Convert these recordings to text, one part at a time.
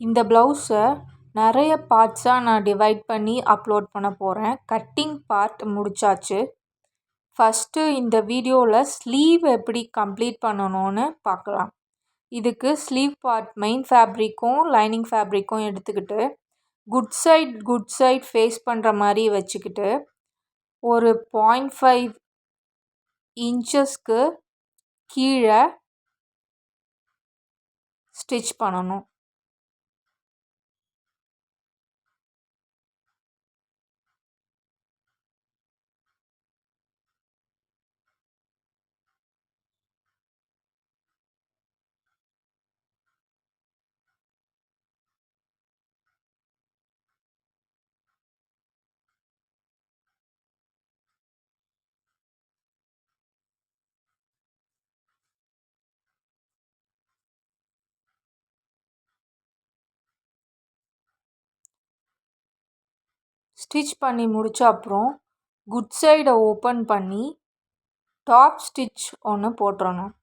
இந்த ப்ளவுஸை நிறைய பார்ட்ஸாக நான் டிவைட் பண்ணி அப்லோட் பண்ண போகிறேன். கட்டிங் பார்ட் முடிச்சாச்சு. ஃபஸ்ட்டு இந்த வீடியோவில் ஸ்லீவ் எப்படி கம்ப்ளீட் பண்ணணும்னு பார்க்கலாம். இதுக்கு ஸ்லீவ் பார்ட் மெயின் ஃபேப்ரிக்கும் லைனிங் ஃபேப்ரிக்கும் எடுத்துக்கிட்டு குட் சைட் ஃபேஸ் பண்ணுற மாதிரி வச்சுக்கிட்டு ஒரு 0.5 இன்ச்சஸ்க்கு கீழே ஸ்டிச் பண்ணணும். ஸ்டிச் பண்ணி முடித்த அப்புறம் குட் சைடை ஓப்பன் பண்ணி டாப் ஸ்டிச் ஒன்று போட்டுறணும்.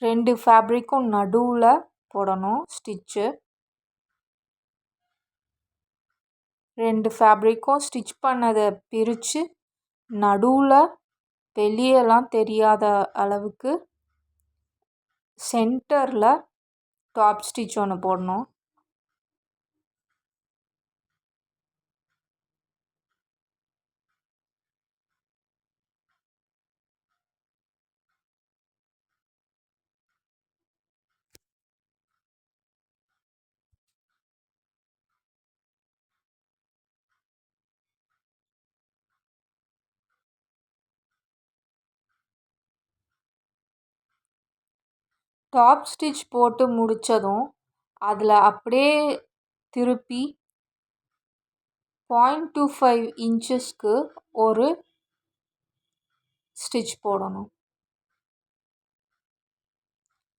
2 ஃபேப்ரிக்கும் நடுவில் போடணும் ஸ்டிச்சு. 2 ஃபேப்ரிக்கும் ஸ்டிச் பண்ணதை பிரித்து நடுவில் வெளியெல்லாம் தெரியாத அளவுக்கு சென்டரில் டாப் ஸ்டிச் ஒன்று போடணும். டாப் ஸ்டிச் போட்டு முடித்ததும் அதில் அப்படியே திருப்பி 0.25 இன்ச்சஸ்க்கு ஒரு ஸ்டிச் போடணும்.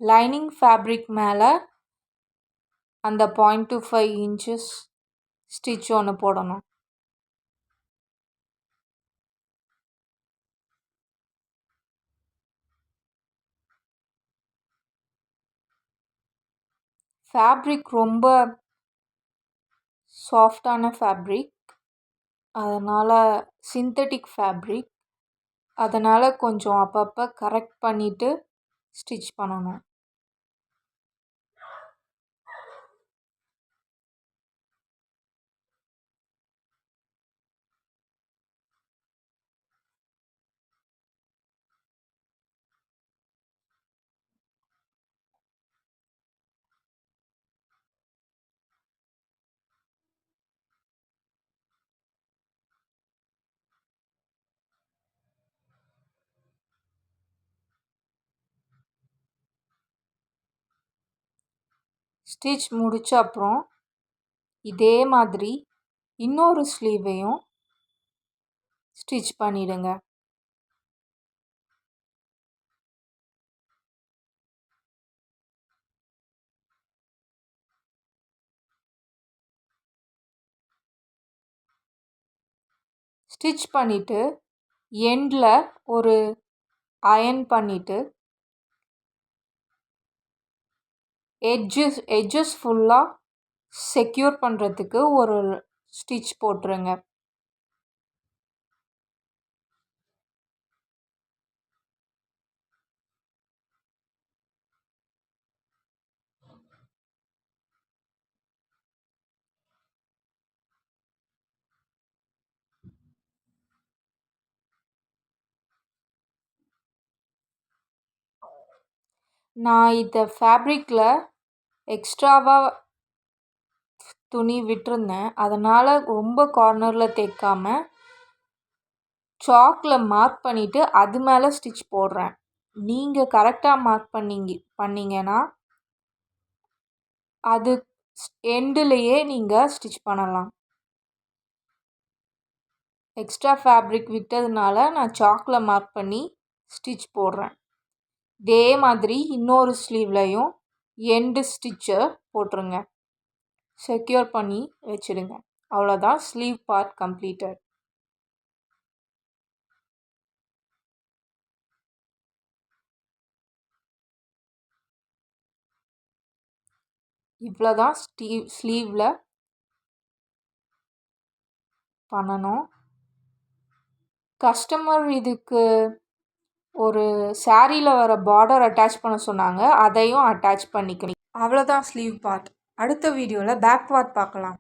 லைனிங் ஃபேப்ரிக் மேலே அந்த 0.25 இன்ச்சஸ் ஸ்டிச் ஒன்று போடணும். ஃபேப்ரிக் ரொம்ப சாஃப்டான ஃபேப்ரிக், அதனால் சிந்தட்டிக் ஃபேப்ரிக், அதனால் கொஞ்சம் அப்பப்போ கரெக்ட் பண்ணிவிட்டு ஸ்டிச் பண்ணணும். ஸ்டிச் முடித்த அப்புறம் இதே மாதிரி இன்னொரு ஸ்லீவையும் ஸ்டிச் பண்ணிடுங்க. ஸ்டிச் பண்ணிவிட்டு எண்டில் ஒரு அயர்ன் பண்ணிவிட்டு எட்ஜஸ் ஃபுல்லாக செக்யூர் பண்ணுறதுக்கு ஒரு ஸ்டிச் போட்டுருங்க. நான் இந்த ஃபேப்ரிக்கில் எக்ஸ்ட்ராவாக துணி விட்டிருந்தேன், அதனால் ரொம்ப கார்னரில் தைக்காமல் சாக்கில் மார்க் பண்ணிவிட்டு அது மேலே ஸ்டிச் போடுறேன். நீங்கள் கரெக்டாக மார்க் பண்ணிங்கன்னா அது எண்டுலேயே நீங்கள் ஸ்டிச் பண்ணலாம். எக்ஸ்ட்ரா ஃபேப்ரிக் விட்டதுனால நான் சாக்கில் மார்க் பண்ணி ஸ்டிச் போடுறேன். இதே மாதிரி இன்னொரு ஸ்லீவ்லையும் எண்டு ஸ்டிச்சை போட்டுருங்க. செக்யூர் பண்ணி வச்சுடுங்க. அவ்வளோதான், ஸ்லீவ் பார்ட் கம்ப்ளீட்டட். இவ்வளோ தான் ஸ்லீவில் பண்ணணும். கஸ்டமர் இதுக்கு ஒரு சாரியில் வர பார்டர் அட்டாச் பண்ண சொன்னாங்க, அதையும் அட்டாச் பண்ணிக்கணும். அவ்வளோதான் ஸ்லீவ் பார்ட். அடுத்த வீடியோவில் பேக் பார்ட் பார்க்கலாம்.